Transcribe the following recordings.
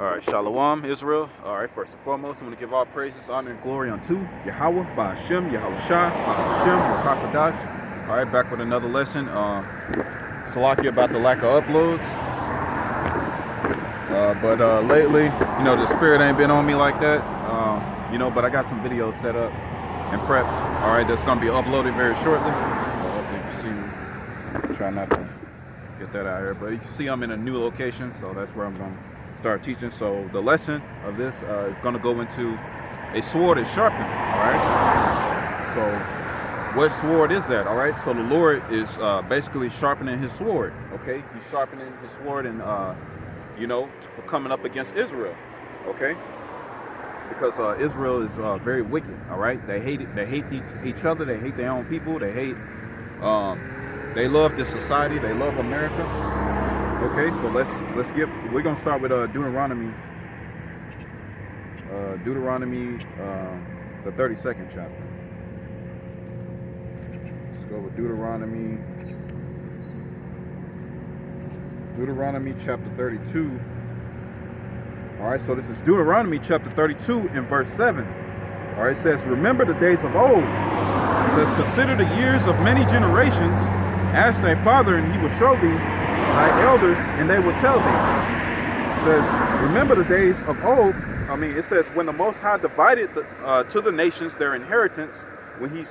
All right, Shalom, Israel. All right, first and foremost, I'm going to give all praises, honor, and glory unto Yahweh, Ba'ashem, Yahushua, Ba'ashem, Wakakadash. All right, back with another lesson. Salaki about the lack of uploads. But lately, the spirit ain't been on me like that. But I got some videos set up and prepped. All right, that's going to be uploaded very shortly. Hopefully you can see. Try not to get that out here, but you can see I'm in a new location, so that's where I'm going to start teaching. So the lesson of this is going to go into a sword is sharpened. All right, so what sword is that? All right, so the Lord is basically sharpening his sword. Okay, he's sharpening his sword and for coming up against Israel. Okay, because Israel is very wicked. All right, they hate each other, they hate their own people, they love this society, they love America. Okay, so we're gonna start with Deuteronomy, the 32nd chapter. Let's go with Deuteronomy chapter 32. All right, so this is Deuteronomy chapter 32 and verse 7. All right, it says, remember the days of old. It says, consider the years of many generations. Ask thy father, and he will show thee thy elders, and they will tell thee. It says, remember the days of old. It says, when the Most High divided to the nations their inheritance, when he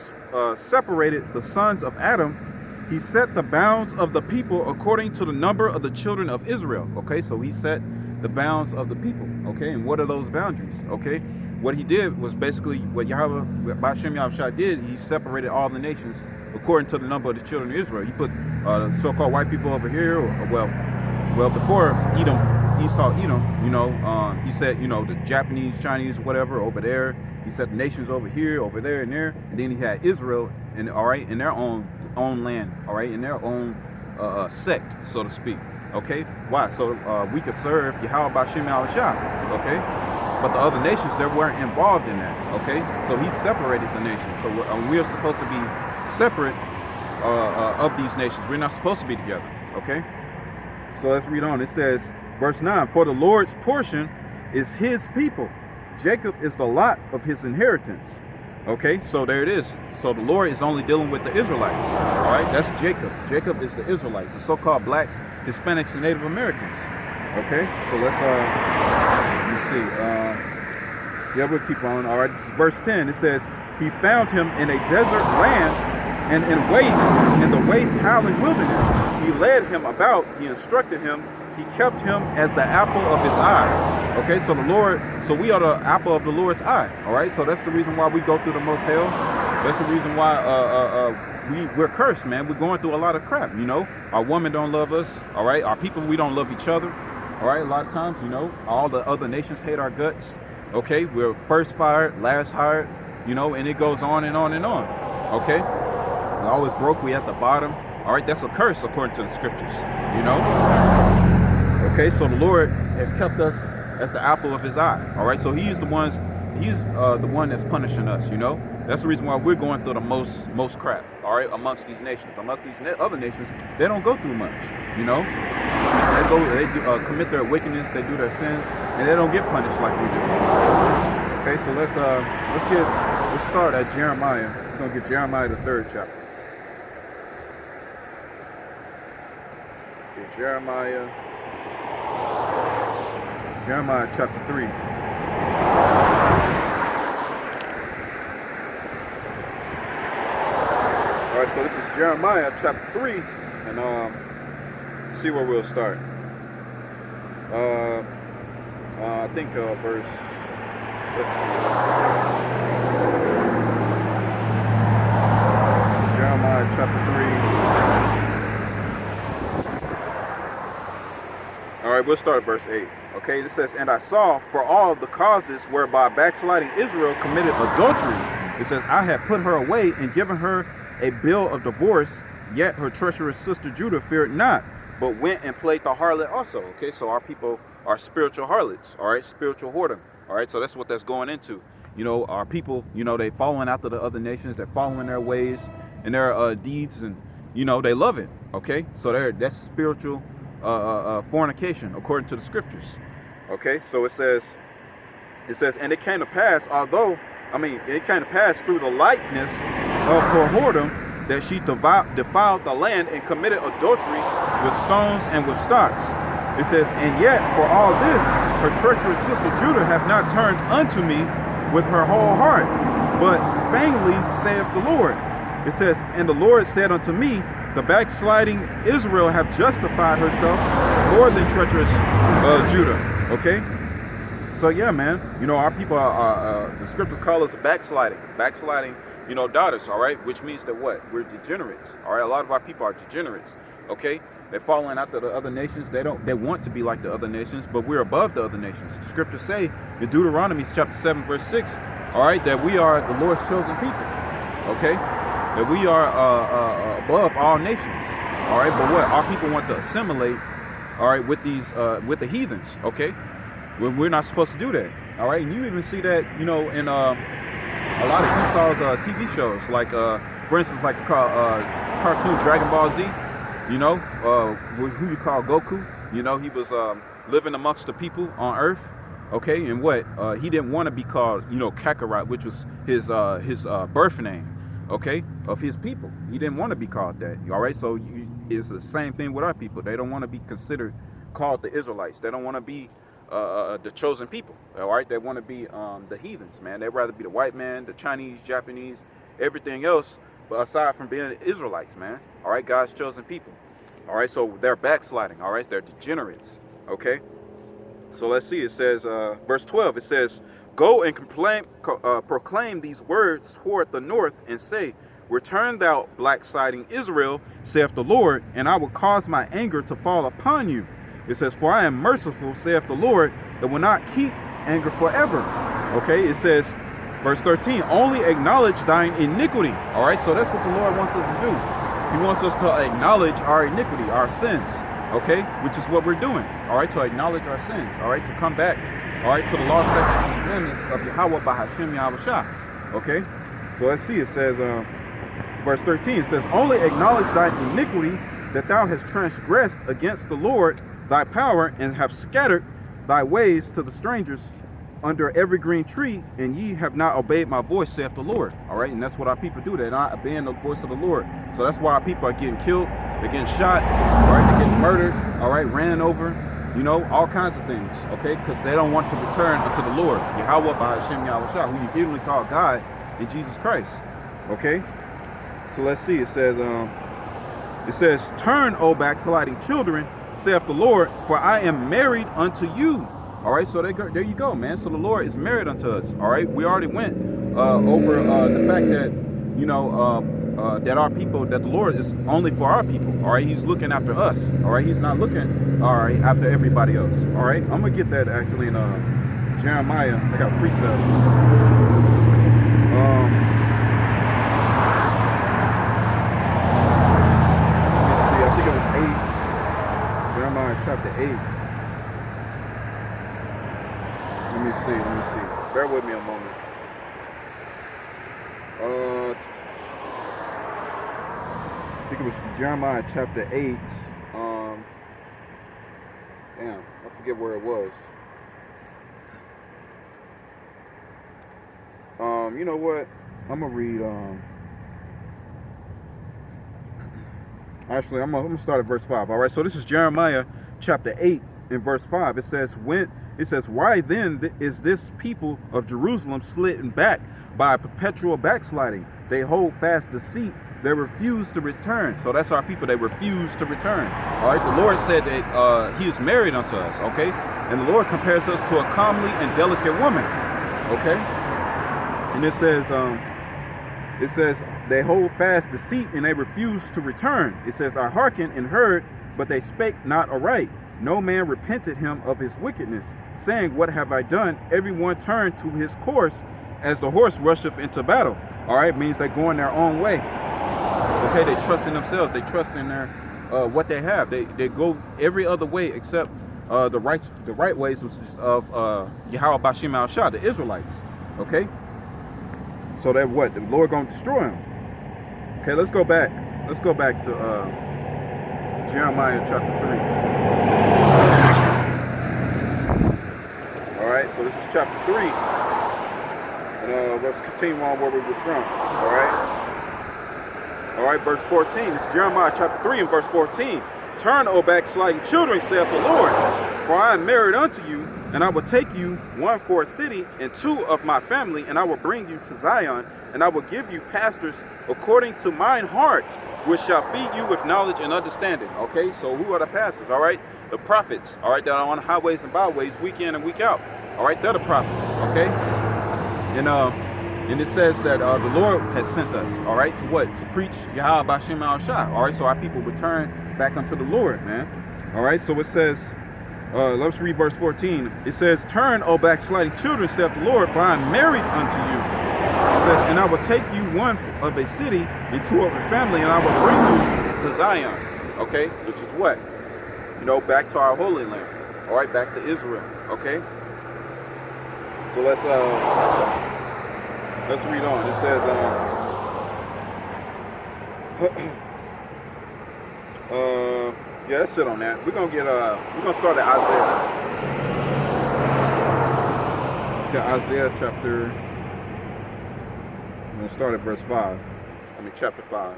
separated the sons of Adam, he set the bounds of the people according to the number of the children of Israel. Okay, so he set the bounds of the people. Okay, and what are those boundaries? Okay, what he did was basically what Yahweh, Ba'ashem Yahushua did. He separated all the nations according to the number of the children of Israel. He put the so-called white people over here, well, before Esau, Edom, he said, the Japanese, Chinese, whatever, over there. He set the nations over here, over there, and there. And then he had Israel, in their own land, all right, in their own sect, so to speak. Okay, why? So we could serve Yahweh Ba'ashem Yahushua. Okay. But the other nations, they weren't involved in that. Okay, so he separated the nations. So we're supposed to be separate of these nations. We're not supposed to be together. Okay, so let's read on. It says, verse 9, for the Lord's portion is his people. Jacob is the lot of his inheritance. Okay, so there it is. So the Lord is only dealing with the Israelites. All right, that's Jacob. Jacob is the Israelites, the so-called blacks, Hispanics, and Native Americans. Okay, so let's see. We'll keep on. All right, this is verse 10. It says, he found him in a desert land and in the waste howling wilderness. He led him about, he instructed him, he kept him as the apple of his eye. Okay, so we are the apple of the Lord's eye. All right, so that's the reason why we go through the most hell. That's the reason why we're cursed, man. We're going through a lot of crap. Our women don't love us. All right, our people, we don't love each other. All right, a lot of times, all the other nations hate our guts. Okay, we're first fired, last hired, and it goes on and on and on. Okay, we're always broke, we at the bottom. All right, that's a curse according to the scriptures. Okay, so the Lord has kept us as the apple of his eye. All right, so he's the one that's punishing us. That's the reason why we're going through the most crap. All right, amongst these nations, amongst these other nations, they don't go through much. They commit their wickedness, they do their sins, and they don't get punished like we do. Okay, so let's start at Jeremiah. We're gonna get Jeremiah the 3rd chapter. Let's get Jeremiah chapter 3. All right, so this is Jeremiah chapter 3, and see where we'll start. I think verse. Let's see. Jeremiah chapter 3. All right, we'll start at verse 8. Okay, it says, and I saw for all the causes whereby backsliding Israel committed adultery. It says, I had put her away and given her a bill of divorce, yet her treacherous sister Judah feared not, but went and played the harlot also. Okay, so our people are spiritual harlots. All right, spiritual whoredom. All right, so that's what that's going into. Our people, they following after the other nations, they're following their ways and their deeds, and they love it. Okay, so that's spiritual fornication according to the scriptures. Okay, so it says, and it came to pass, it came to pass through the likeness of her whoredom that she defiled the land and committed adultery with stones and with stocks. It says, and yet for all this, her treacherous sister Judah hath not turned unto me with her whole heart, but vainly saith the Lord. It says, and the Lord said unto me, the backsliding Israel have justified herself more than treacherous Judah. Okay? So yeah, man, you know, our people are, the scriptures call us backsliding, you know, daughters, all right? Which means that what? We're degenerates, all right? A lot of our people are degenerates, okay? They're following after the other nations. They want to be like the other nations, but we're above the other nations. The scriptures say in Deuteronomy chapter 7, verse 6, all right, that we are the Lord's chosen people, okay? That we are above all nations, all right? But what? Our people want to assimilate, all right, with with the heathens, okay? We're not supposed to do that, all right? And you even see that, you know, in a lot of Esau's TV shows, like, for instance, like the cartoon Dragon Ball Z, you know, who you call Goku, you know, he was living amongst the people on Earth, okay? And what? He didn't want to be called, you know, Kakarot, which was his birth name, okay, of his people. He didn't want to be called that, all right? So it's the same thing with our people. They don't want to be considered called the Israelites. They don't want to be the chosen people, all right? They want to be the heathens, man. They'd rather be the white man, the Chinese, Japanese, everything else, but aside from being Israelites, man, all right? God's chosen people, all right? So they're backsliding, all right? They're degenerates, okay? So let's see. It says, verse 12, it says, go and proclaim these words toward the north and say, return thou backsliding Israel, saith the Lord, and I will cause my anger to fall upon you. It says, for I am merciful, saith the Lord, that will not keep anger forever. Okay, it says, verse 13, only acknowledge thine iniquity. All right, so that's what the Lord wants us to do. He wants us to acknowledge our iniquity, our sins, okay, which is what we're doing. All right, to acknowledge our sins, all right, to come back, all right, to the law, statutes, and commandments of Yahweh Bahashem Yahushua. Okay, so let's see, it says, verse 13, it says, only acknowledge thine iniquity, that thou hast transgressed against the Lord thy power, and have scattered thy ways to the strangers under every green tree, and ye have not obeyed my voice, saith the Lord. All right, and that's what our people do. They're not obeying the voice of the Lord. So that's why our people are getting killed, they're getting shot, all right, they're getting murdered, all right, ran over, you know, all kinds of things, okay, because they don't want to return unto the Lord, Yahweh Bahashem Yahushua, who you literally call God in Jesus Christ, okay? So let's see, it says, turn, O backsliding children, saith the Lord, for I am married unto you. All right, so there you go, man. So the Lord is married unto us. All right, we already went over the fact that, you know, that our people, that the Lord is only for our people. All right, he's looking after us. All right, he's not looking, all right, after everybody else. All right, I'm gonna get that actually in Jeremiah. I got a precept. Let's see, I think it was 8. Jeremiah chapter 8. Let me see. Bear with me a moment. I think it was Jeremiah chapter 8. Damn, I forget where it was. You know what? I'm gonna read. Actually, I'm gonna start at verse 5. All right. So this is Jeremiah chapter 8 and verse 5. It says, why then is this people of Jerusalem slidden back by a perpetual backsliding? They hold fast deceit. They refuse to return. So that's our people. They refuse to return. All right. The Lord said that he is married unto us. Okay. And the Lord compares us to a comely and delicate woman. Okay. And it says, they hold fast deceit and they refuse to return. It says, I hearkened and heard, but they spake not aright. No man repented him of his wickedness, saying, what have I done? Everyone turned to his course as the horse rusheth into battle. All right, means they're going their own way. Okay, they trust in themselves. They trust in their what they have. They go every other way except the right ways of Yahweh Bashim al-Shah, the Israelites. Okay, so that what? The Lord gonna destroy them. Okay, let's go back. Let's go back to Jeremiah chapter 3. so this is chapter 3. And let's continue on where we were from. All right, verse 14. This is Jeremiah chapter 3 and verse 14. Turn, O backsliding children, saith the Lord, for I am married unto you, and I will take you, one for a city, and two of my family, and I will bring you to Zion, and I will give you pastors according to mine heart, which shall feed you with knowledge and understanding. Okay, so who are the pastors? All right, the prophets. All right, that are on the highways and byways, week in and week out. All right, they're the prophets. Okay, and it says that the Lord has sent us. All right, to what? To preach Yahweh B'Shem Al Shah. All right, so our people return back unto the Lord, man. All right, so it says, let's read verse 14. It says, turn, O backsliding children, saith the Lord, for I am married unto you. It says, and I will take you, one of a city, and two of a family, and I will bring you to Zion. Okay, which is what? You know, back to our holy land. All right, back to Israel. Okay, so let's read on. It says, yeah, let's sit on that. We're gonna start at Isaiah. Let's get Isaiah chapter. I'm gonna start at verse 5. Chapter 5.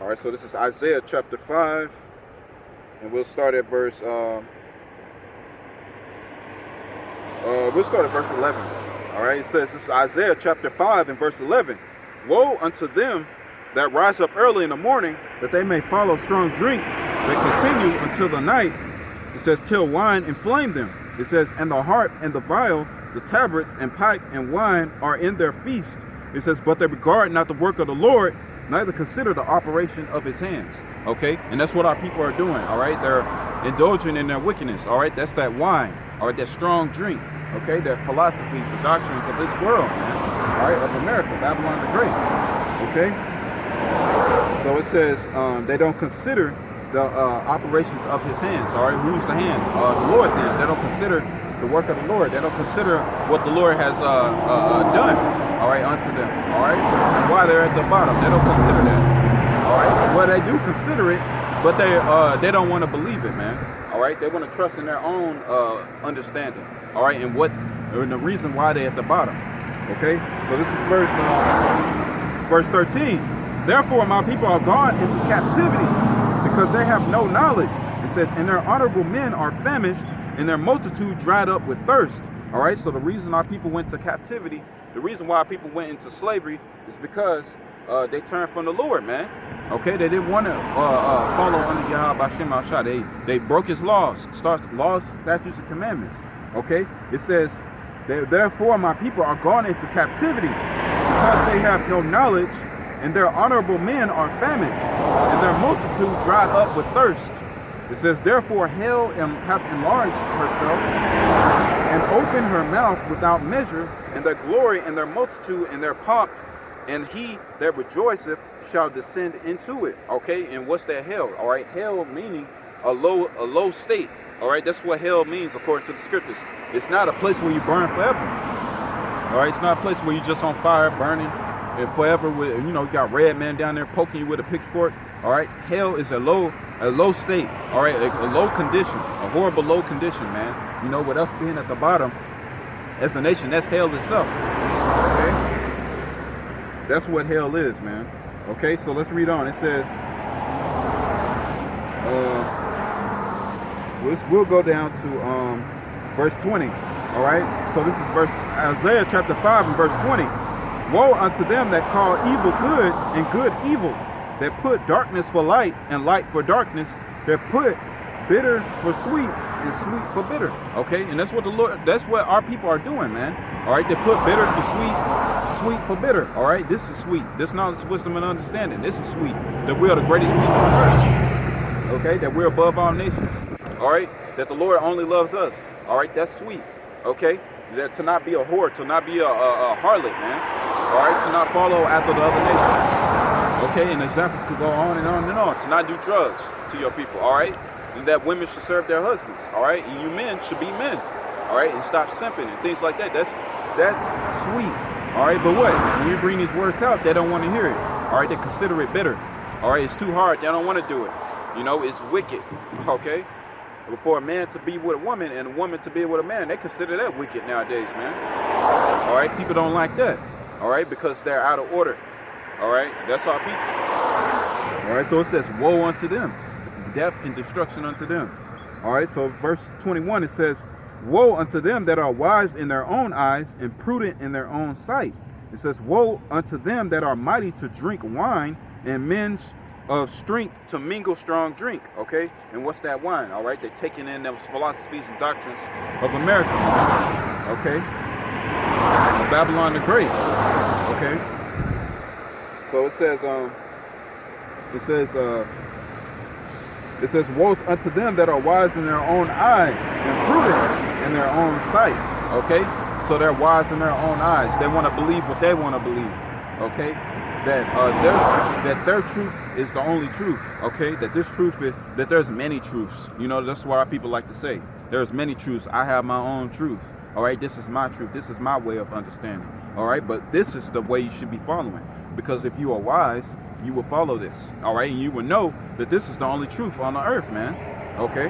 All right, so this is Isaiah chapter 5, and we'll start at verse. We'll start at verse 11. All right, it says this is Isaiah chapter 5 and verse 11. Woe unto them that rise up early in the morning, that they may follow strong drink, that continue until the night. It says, till wine inflame them. It says, and the harp and the viol, the tabrets and pipe and wine are in their feast. It says, but they regard not the work of the Lord, neither consider the operation of his hands. Okay, and that's what our people are doing. All right, they're indulging in their wickedness. All right, that's that wine. All right, that strong drink. Okay, their philosophies, the doctrines of this world, man. All right, of America, Babylon the Great. Okay. So it says they don't consider the operations of his hands. All right, who's the hands? The Lord's hands. They don't consider the work of the Lord. They don't consider what the Lord has done. All right, unto them. All right, and why they're at the bottom. They don't consider that. All right, well they do consider it, but they don't want to believe it, man. All right, they want to trust in their own understanding. All right, and the reason why they're at the bottom. Okay, so this is verse 13. Therefore, my people are gone into captivity because they have no knowledge. It says, and their honorable men are famished, and their multitude dried up with thirst. All right, so the reason our people went to captivity, the reason why our people went into slavery is because they turned from the Lord, man. Okay, they didn't want to follow under Yahweh B'Shem Al Shah. They broke his laws, statutes, and commandments. Okay, it says, therefore my people are gone into captivity because they have no knowledge, and their honorable men are famished, and their multitude dried up with thirst. It says, therefore hell hath enlarged herself, and opened her mouth without measure, and their glory and their multitude and their pomp, and he that rejoiceth shall descend into it. Okay, and what's that hell? All right, hell meaning a low state. All right, that's what hell means according to the scriptures. It's not a place where you burn forever. All right, it's not a place where you're just on fire burning and forever with, you know, you got red man down there poking you with a pitchfork. All right, hell is a low state. All right, a low condition, a horrible low condition, man. You know, with us being at the bottom as a nation, that's hell itself. Okay, that's what hell is, man. Okay, so let's read on. It says, we'll go down to verse 20. All right, so this is Isaiah chapter 5 and verse 20. Woe unto them that call evil good and good evil, that put darkness for light and light for darkness, that put bitter for sweet and sweet for bitter. Okay, and that's what our people are doing, man. All right, they put bitter for sweet, sweet for bitter. All right, this is sweet. This knowledge, wisdom, and understanding. This is sweet. That we are the greatest people on earth. Okay, that we're above all nations. All right, that the Lord only loves us. All right, that's sweet. Okay, that to not be a whore, to not be a harlot, man. All right, to not follow after the other nations. Okay, and examples could go on and on and on. To not do drugs to your people. All right, and that women should serve their husbands. All right, and you men should be men. All right, and stop simping and things like that. That's sweet. All right, but what? When you bring these words out, they don't want to hear it. All right, they consider it bitter. All right, it's too hard. They don't want to do it. You know, it's wicked. Okay. for a man to be with a woman and a woman to be with a man, they consider that wicked nowadays, man. All right, people don't like that. All right, because they're out of order. All right, that's our people. All right, so it says, woe unto them, death and destruction unto them. All right, so verse 21, it says, woe unto them that are wise in their own eyes and prudent in their own sight. It says, woe unto them that are mighty to drink wine and men's of strength to mingle strong drink. Okay, and what's that wine? All right, they're taking in those philosophies and doctrines of America. Okay, Babylon the Great. Okay, so it says, woe unto them that are wise in their own eyes and prudent in their own sight. Okay, so they're wise in their own eyes. They want to believe what they want to believe. Okay, that their truth is the only truth. Okay, that this truth is that there's many truths. You know, that's what our people like to say. There's many truths. I have my own truth. All right, this is my truth. This is my way of understanding. All right, but this is the way you should be following, because if you are wise, you will follow this. All right, and you will know that this is the only truth on the earth, man. Okay,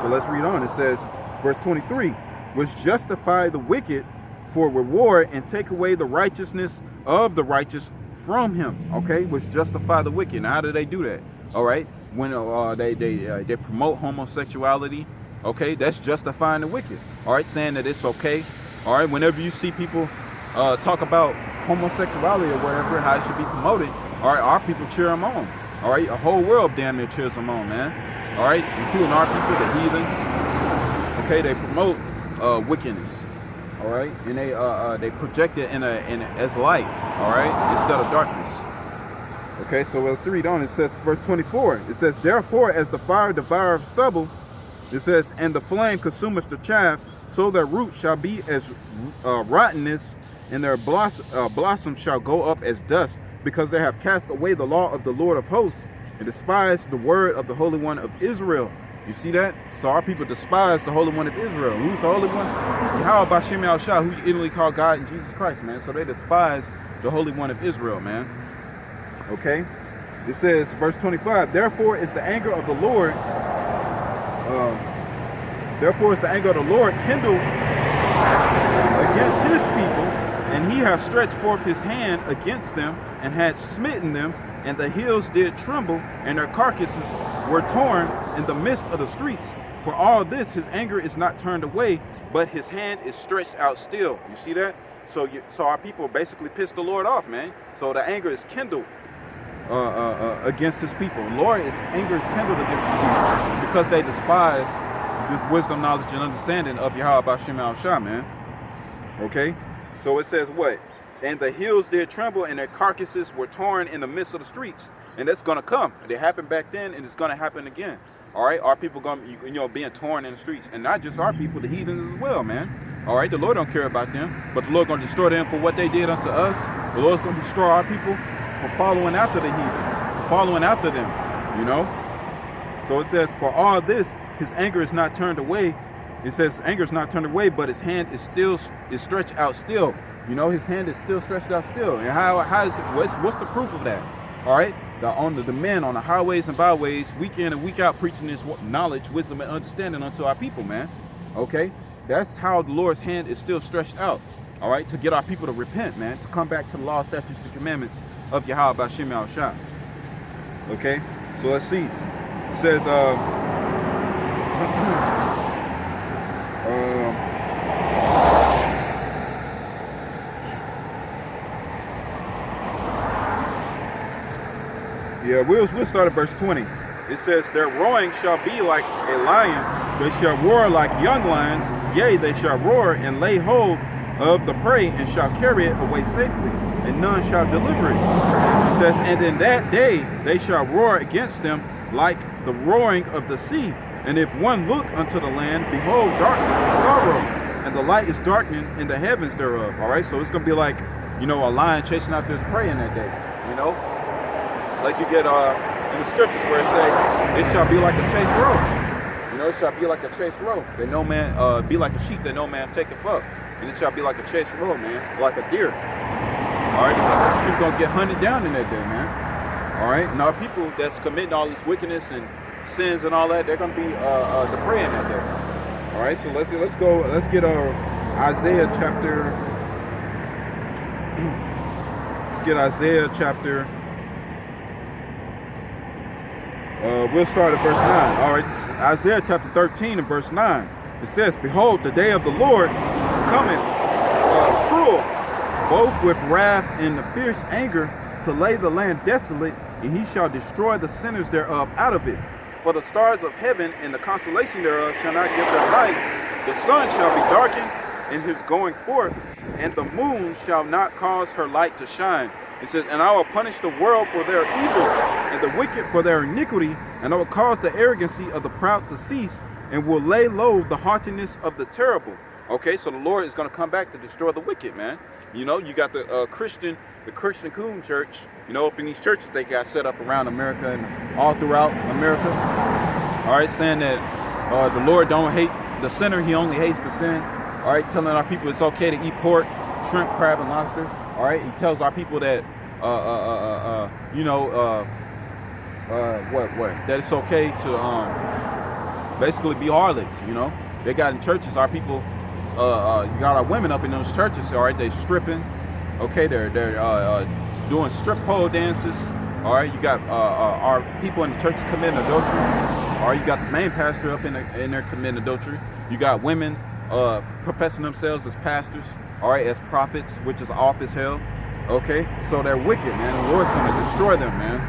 so let's read on. It says, verse 23, which justify the wicked for reward and take away the righteousness of the righteous from him. Okay, which justify the wicked. Now, how do they do that? All right, when they promote homosexuality. Okay, that's justifying the wicked. All right, saying that it's okay. All right, whenever you see people talk about homosexuality or whatever, how it should be promoted, all right, our people cheer them on. All right, a whole world damn near cheers them on, man. All right, including our people, the heathens. Okay, they promote wickedness. All right, and they project it as light. All right, instead of darkness. Okay, so let's read on. It says, verse 24. It says, therefore, as the fire devoureth stubble, it says, and the flame consumeth the chaff, so their root shall be as rottenness, and their blossom shall go up as dust, because they have cast away the law of the Lord of hosts, and despised the word of the Holy One of Israel. You see that? So our people despise the Holy One of Israel. Who's the Holy One? Yahweh Bashim Al-Shah, who you Italy call God and Jesus Christ, man. So they despise the Holy One of Israel, man. Okay? It says, verse 25, therefore is the anger of the Lord kindled against his people, and he hath stretched forth his hand against them, and had smitten them, and the hills did tremble, and their carcasses were torn in the midst of the streets. For all this his anger is not turned away, but his hand is stretched out still. You see that? So our people basically pissed the Lord off, man. So the anger is kindled against his people. Lord's anger is kindled against his people because they despise this wisdom, knowledge, and understanding of Yahweh Bashim Al-Shah, man. Okay? So it says what? And the hills did tremble, and their carcasses were torn in the midst of the streets. And that's going to come. It happened back then, and it's going to happen again. All right? Our people being torn in the streets. And not just our people, the heathens as well, man. All right? The Lord don't care about them. But the Lord going to destroy them for what they did unto us. The Lord's going to destroy our people for following after the heathens. For following after them. You know? So it says, for all this, his anger is not turned away. It says anger is not turned away, but his hand is stretched out still. You know, his hand is still stretched out still. And what's the proof of that? All right, the men on the highways and byways, week in and week out, preaching this knowledge, wisdom, and understanding unto our people, man. Okay, that's how the Lord's hand is still stretched out. All right, to get our people to repent, man, to come back to the law, statutes, and commandments of Yahweh Bashim Al-Shah. Okay, so let's see. It says, we'll start at verse 20. It says, their roaring shall be like a lion, they shall roar like young lions, yea, they shall roar and lay hold of the prey, and shall carry it away safely, and none shall deliver it. It says, and in that day they shall roar against them like the roaring of the sea, and if one look unto the land, behold, darkness and sorrow, and the light is darkening in the heavens thereof. All right, so it's going to be like, a lion chasing out this prey in that day, like you get in the scriptures where it says, it shall be like a chase roe. It shall be like a chase roe, that no man, be like a sheep that no man taketh up. And it shall be like a chase roe, man, like a deer. All right, because people going to get hunted down in that day, man. All right, and our people that's committing all this wickedness and sins and all that, they're going to be depraved that day. All right, so let's go. Let's get Isaiah chapter. Let's get Isaiah chapter. We'll start at verse 9. All right, Isaiah chapter 13 and verse 9. It says, "Behold, the day of the Lord cometh cruel, both with wrath and fierce anger, to lay the land desolate, and he shall destroy the sinners thereof out of it. For the stars of heaven and the constellation thereof shall not give their light. The sun shall be darkened in his going forth, and the moon shall not cause her light to shine." It says, "And I will punish the world for their evil, and the wicked for their iniquity, and I will cause the arrogancy of the proud to cease, and will lay low the haughtiness of the terrible." Okay, so the Lord is going to come back to destroy the wicked, man. You know, you got the Christian Coon Church, you know, up in these churches they got set up around America and all throughout America. All right, saying that the Lord don't hate the sinner, he only hates the sin. All right, telling our people it's okay to eat pork, shrimp, crab, and lobster. All right, he tells our people that, that it's okay to basically be harlots. You know, they got in churches, our people, you got our women up in those churches. All right, they stripping. Okay, they're doing strip pole dances. All right, you got our people in the churches committing adultery. All right, you got the main pastor up in there committing adultery. You got women professing themselves as pastors. All right, as prophets, which is off as hell. Okay, so they're wicked, man. The Lord's going to destroy them, man.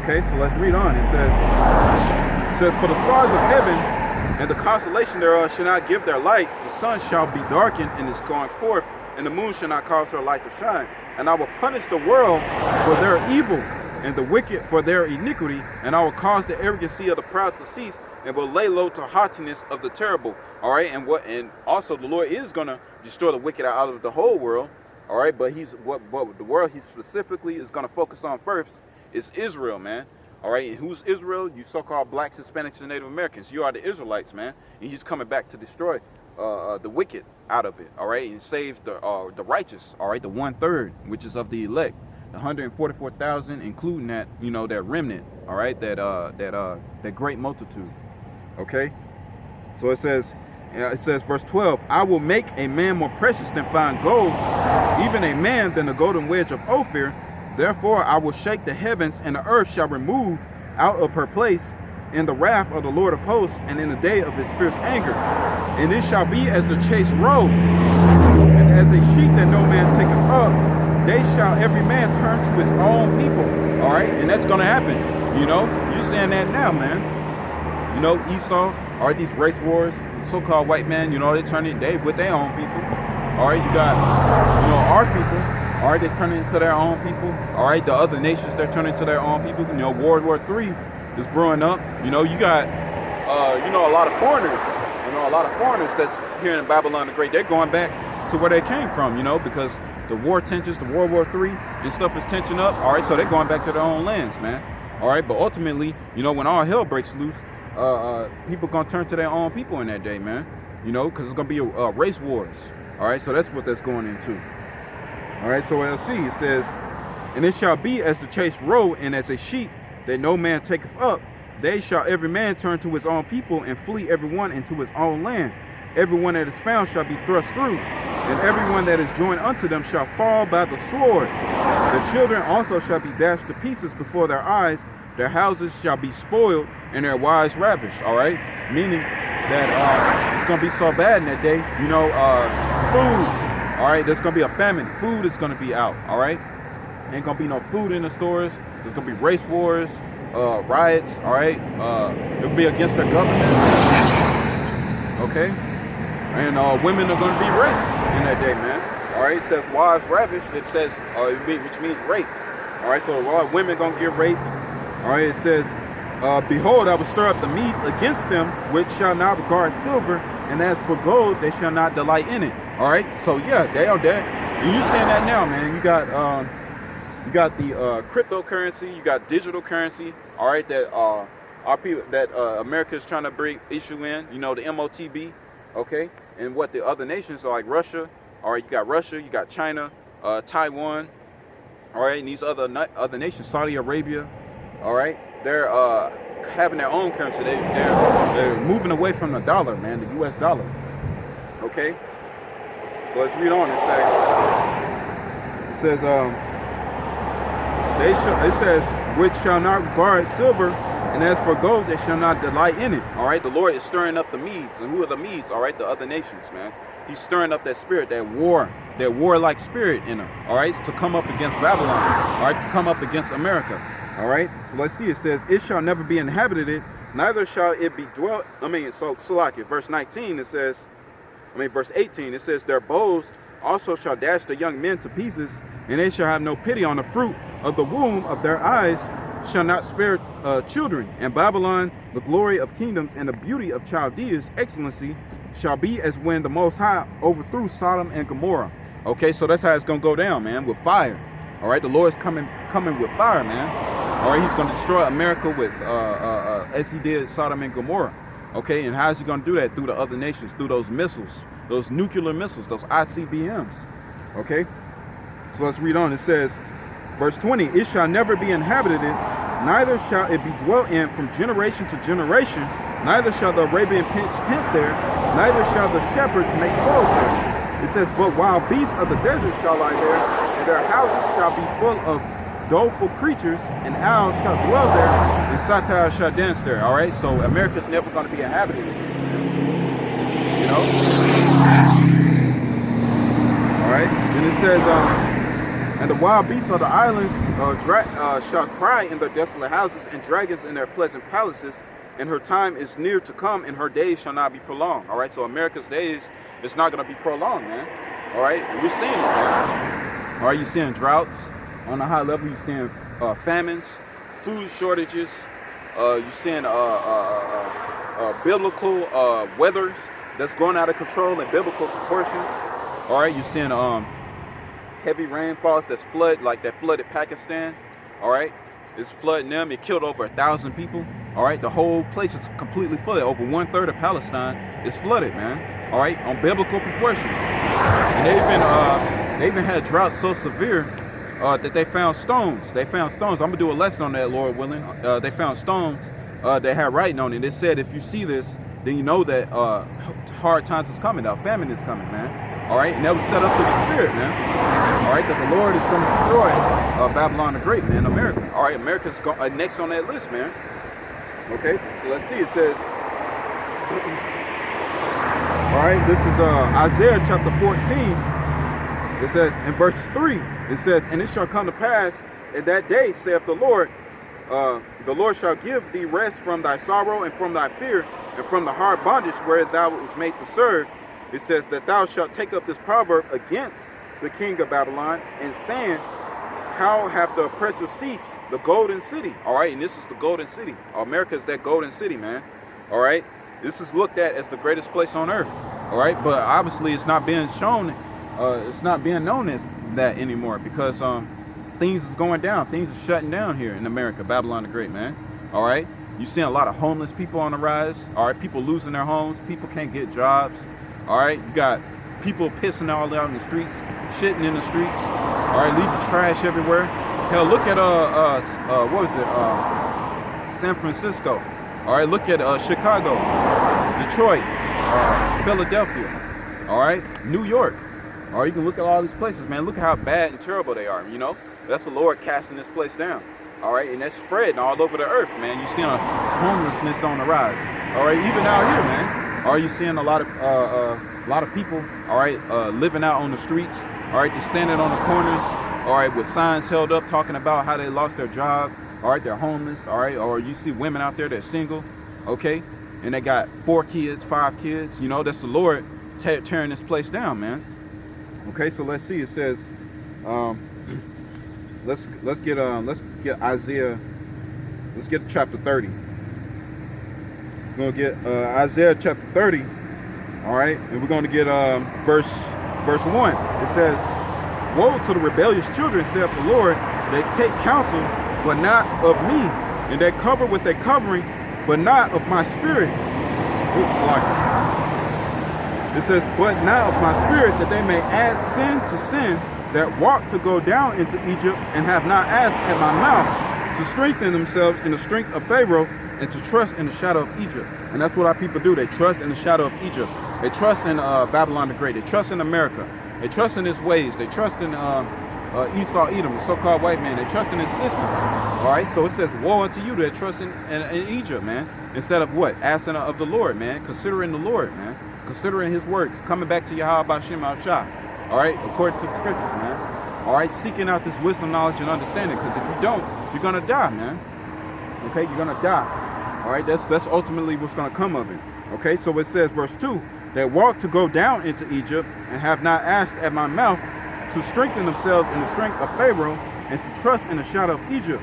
Okay, so let's read on. It says, "For the stars of heaven and the constellation thereof shall not give their light. The sun shall be darkened in its going forth, and the moon shall not cause her light to shine. And I will punish the world for their evil, and the wicked for their iniquity, and I will cause the arrogancy of the proud to cease, and will lay low to haughtiness of the terrible." All right, and also the Lord is gonna destroy the wicked out of the whole world. All right, but what the world he specifically is gonna focus on first is Israel, man. All right, and who's Israel? You so-called blacks, Hispanics, and Native Americans. You are the Israelites, man. And he's coming back to destroy the wicked out of it. All right, and save the righteous. All right, the 1/3, which is of the elect, the 144,000, including that, you know, that remnant. All right, that great multitude. Okay, so it says, verse 12, "I will make a man more precious than fine gold, even a man than the golden wedge of Ophir. Therefore I will shake the heavens, and the earth shall remove out of her place in the wrath of the Lord of hosts, and in the day of his fierce anger. And it shall be as the chased roe, and as a sheep that no man taketh up. They shall every man turn to his own people." All right, and that's gonna happen. You know, you're saying that now, man. You know, Esau, all right, these race wars, so-called white man, you know, they with their own people. All right, you got, you know, our people. All right, they're turning into their own people. All right, the other nations, they're turning to their own people. You know, World War III is brewing up. You know, you got, you know, a lot of foreigners. You know, a lot of foreigners that's here in Babylon the Great. They're going back to where they came from. You know, because the war tensions, the World War III and stuff is tension up. All right, so they're going back to their own lands, man. All right, but ultimately, you know, when all hell breaks loose, people gonna turn to their own people in that day, man. You know, because it's gonna be race wars. All right, so that's what that's going into. All right, so let's see. It says, "And it shall be as the chased roe, and as a sheep that no man taketh up. They shall every man turn to his own people, and flee every one into his own land. Every one that is found shall be thrust through, and every one that is joined unto them shall fall by the sword. The children also shall be dashed to pieces before their eyes. Their houses shall be spoiled, and their wives ravished." All right, meaning that it's gonna be so bad in that day. You know, food. All right, there's gonna be a famine. Food is gonna be out. All right, ain't gonna be no food in the stores. There's gonna be race wars, riots. All right, it'll be against the government. Okay, and women are gonna be raped in that day, man. All right, it says wives ravished. It says, which means raped. All right, so a lot of women gonna get raped. All right, it says, "Behold, I will stir up the Medes against them, which shall not regard silver, and as for gold, they shall not delight in it." All right, so yeah, they are dead. And you're saying that now, man. You got the cryptocurrency, you got digital currency. All right, that our people, that America is trying to issue in. You know, the MOTB. Okay, and what the other nations are like Russia. All right, you got Russia, you got China, Taiwan. All right, and these other nations, Saudi Arabia. All right, they're having their own currency. They're moving away from the dollar, man, the U.S. dollar. Okay, so let's read on. It says, it says, which shall not regard silver, and as for gold, they shall not delight in it. All right, the Lord is stirring up the Medes, and who are the Medes? All right, the other nations, man. He's stirring up that spirit, that warlike spirit in them. All right, to come up against Babylon. All right, to come up against America. All right, so let's see. It says, it shall never be inhabited, neither shall it be dwelt. So Salaki, verse 19, it says, verse 18, it says, their bows also shall dash the young men to pieces, and they shall have no pity on the fruit of the womb of their eyes, shall not spare children. And Babylon, the glory of kingdoms, and the beauty of Chaldea's excellency, shall be as when the Most High overthrew Sodom and Gomorrah. Okay, so that's how it's gonna go down, man, with fire. All right, the Lord's coming with fire, man. All right, he's gonna destroy America with as he did Sodom and Gomorrah. Okay, and how is he gonna do that? Through the other nations, through those missiles, those nuclear missiles, those ICBMs. Okay, so let's read on. It says, verse 20, it shall never be inhabited, neither shall it be dwelt in from generation to generation, neither shall the Arabian pitch tent there, neither shall the shepherds make fold there. It says, but wild beasts of the desert shall lie there, and their houses shall be full of doleful creatures, and owls shall dwell there, and satyrs shall dance there. All right, so America's never going to be inhabited. You know? All right, and it says, and the wild beasts of the islands shall cry in their desolate houses, and dragons in their pleasant palaces, and her time is near to come, and her days shall not be prolonged. All right, so America's days, it's not going to be prolonged, man. All right, we're seeing it, man. All right, you're seeing droughts on a high level. You're seeing famines, food shortages. You're seeing biblical weathers that's going out of control in biblical proportions. All right, you're seeing heavy rainfalls that's like that flooded Pakistan. All right, it's flooding them. It killed over 1,000 people. All right, the whole place is completely flooded. Over 1/3 of Palestine is flooded, man. All right, on biblical proportions. And they even had droughts so severe that they found stones. I'm gonna do a lesson on that, Lord willing. They found stones that had writing on it. They said, if you see this, then you know that hard times is coming. Famine is coming, man. All right, and that was set up through the Spirit, man. All right, that the Lord is going to destroy Babylon the Great, man, America. All right, America's next on that list, man. Okay, so let's see. It says, all right, this is Isaiah chapter 14. It says in verse 3, it says, and it shall come to pass in that day, saith the Lord shall give thee rest from thy sorrow and from thy fear and from the hard bondage where thou was made to serve. It says that thou shalt take up this proverb against the king of Babylon, and saying, how hath the oppressor ceased the golden city? All right, and this is the golden city. America is that golden city, man. All right, this is looked at as the greatest place on earth. All right, but obviously it's not being shown. It's not being known as that anymore because things is going down. Things are shutting down here in America, Babylon the Great, man. All right, you're seeing a lot of homeless people on the rise. All right, people losing their homes. People can't get jobs. All right, you got people pissing all out in the streets, shitting in the streets. All right, leaving trash everywhere. Hell, look at what was it? San Francisco. All right, look at Chicago, Detroit, Philadelphia. All right, New York. All right, you can look at all these places, man. Look at how bad and terrible they are. You know, that's the Lord casting this place down. All right, and that's spreading all over the earth, man. You're seeing homelessness on the rise. All right, even out here, man. Are you seeing a lot of people, all right, living out on the streets, all right, just standing on the corners, all right, with signs held up talking about how they lost their job, all right, they're homeless, all right, or you see women out there that's single, okay, and they got 4 kids, 5 kids, you know, that's the Lord tearing this place down, man. Okay, so let's see. It says, let's get Isaiah. Let's get to chapter 30. We're gonna get Isaiah chapter 30. All right, and we're gonna get verse 1. It says, woe to the rebellious children, saith the Lord, they take counsel, but not of me, and they cover with their covering, but not of my spirit. Oops, like it says, but not of my spirit, that they may add sin to sin, that walk to go down into Egypt, and have not asked at my mouth to strengthen themselves in the strength of Pharaoh and to trust in the shadow of Egypt. And that's what our people do. They trust in the shadow of Egypt. They trust in Babylon the Great. They trust in America. They trust in his ways. They trust in Esau, Edom, the so-called white man. They trust in his system. All right, so it says, woe unto you that trust in Egypt, man. Instead of what? Asking of the Lord, man. Considering the Lord, man. Considering his works. Coming back to Yahweh Ba'Shem Al-Shah. All right, according to the scriptures, man. All right, seeking out this wisdom, knowledge, and understanding. Because if you don't, you're going to die, man. Okay, you're going to die. All right, that's ultimately what's going to come of it. Okay, so it says, verse 2, that walk to go down into Egypt and have not asked at my mouth to strengthen themselves in the strength of Pharaoh and to trust in the shadow of Egypt.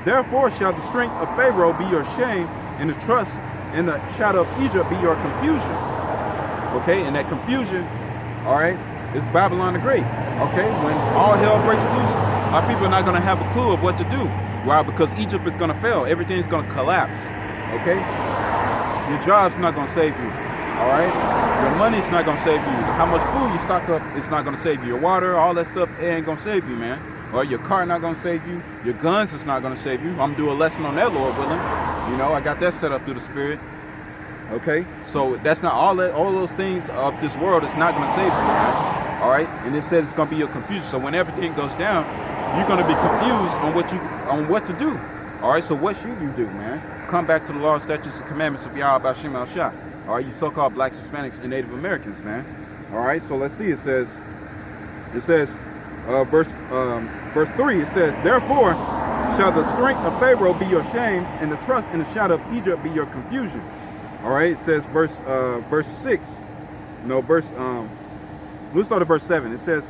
Therefore shall the strength of Pharaoh be your shame, and the trust in the shadow of Egypt be your confusion. Okay, and that confusion, all right, is Babylon the Great. Okay, when all hell breaks loose, our people are not going to have a clue of what to do. Why? Because Egypt is going to fail. Everything's going to collapse. Okay, your job's not going to save you. All right, your money's not going to save you. How much food you stock up, it's not going to save you. Your water, all that stuff, it ain't going to save you, man. Or your car not going to save you. Your guns is not going to save you. I'm going to do a lesson on that, Lord willing. You know, I got that set up through the Spirit. Okay, so that's not all those things of this world is not going to save you, man. All right, and it says it's going to be your confusion. So when everything goes down, you're going to be confused on what to do. All right, so what should you do, man? Come back to the law, statutes, and commandments of Yahweh Ba'Shem Al-Shah. All right, you so-called blacks, Hispanics, and Native Americans, man. All right, so let's see. It says, verse 3. It says, therefore shall the strength of Pharaoh be your shame, and the trust in the shadow of Egypt be your confusion. All right, it says verse 6. No, let's start at verse 7. It says,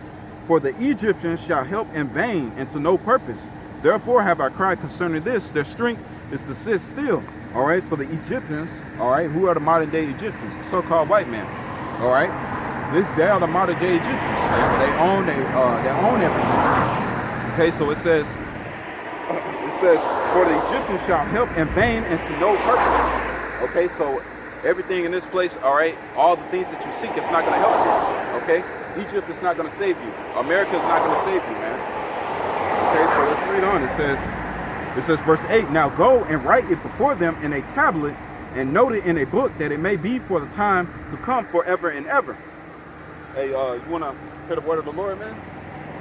for the Egyptians shall help in vain and to no purpose. Therefore have I cried concerning this, their strength is to sit still. All right, so the Egyptians, all right, who are the modern day Egyptians, the so-called white man, all right, they are the modern day Egyptians, man. They own everything. Okay, so it says, for the Egyptians shall help in vain and to no purpose. Okay, so everything in this place, all right, all the things that you seek, it's not going to help you. Okay, Egypt is not going to save you. America is not going to save you, man. Okay, so let's read on. It says, verse 8, now go and write it before them in a tablet and note it in a book that it may be for the time to come forever and ever. Hey, you want to hear the word of the Lord, man?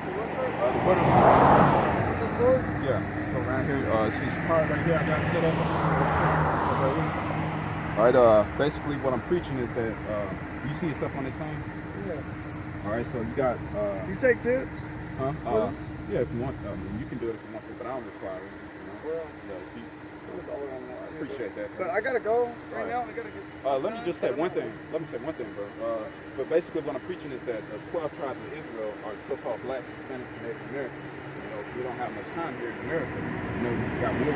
The word of the Lord? Yeah. Go around here. See some part right here I got set up. All right, basically what I'm preaching is that, you see yourself on this sign? Yeah. All right, so you got... you take tips? Huh? Yeah, if you want. You can do it if you want to, but I don't require it. Well, I appreciate that. But I gotta go right now. I gotta get some. Let me just say one thing. Let me say one thing, bro. But basically, what I'm preaching is that the 12 tribes of Israel are so-called blacks, Hispanics, and Native Americans. You know, we don't have much time here in America. You know, we got war,